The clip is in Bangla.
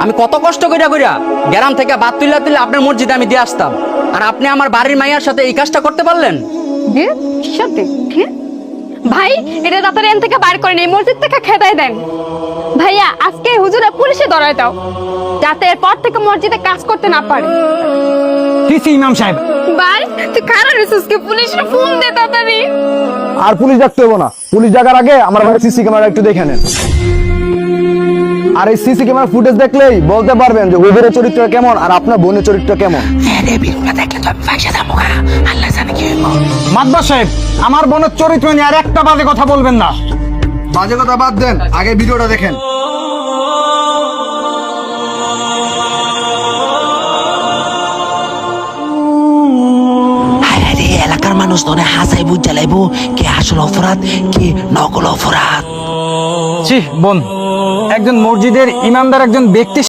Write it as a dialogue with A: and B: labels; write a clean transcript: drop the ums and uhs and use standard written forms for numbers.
A: আমি কত কষ্ট কইরা গ্রাম থেকে বাদ তুলে আপনার মসজিদে আমি দিয়ে আসতাম, আর আপনি আমার বাড়ির মাইয়ার সাথে এই কাজটা করতে পারলেন?
B: সাথে ভাই, এটা তাড়াতাড়ি এখান থেকে বাইর করেন, এই মসজিদ থেকে খেদাই দেন। ভাইয়া, আজকে হুজুরে পুলিশে ধরায় দাও, যাতে এরপর থেকে মসজিদে কাজ করতে না পারে।
C: কিসি ইমাম সাহেব?
B: ভাই তুই কারণ রিসুসকে পুলিশে ফোন দে তাড়াতাড়ি।
D: আর পুলিশ ডাকতে হবো না, পুলিশ ডাকার আগে আমার বাড়ির সিসি ক্যামেরা একটু দেখে নেন। আর এই সিসি ক্যামেরা ফুটেজ দেখলেই বলতে পারবেন যে হুজুরের চরিত্র কেমন আর আপনার বোনের চরিত্র কেমন।
C: মাদবা সাহেব, আমার বোনের চরিত্র নিয়ে আর একটা বাজে কথা বলবেন না।
D: বাজে কথা বাদ দেন, আগে ভিডিওটা দেখেন।
E: এলাকার মানুষ ধরে হাসাই বুঝ জ্বালাইবো কে আসল অপরাধ কে নকল অপরাধ।
C: ছি বোন, একজন মসজিদের ইমামদার একজন ব্যক্তি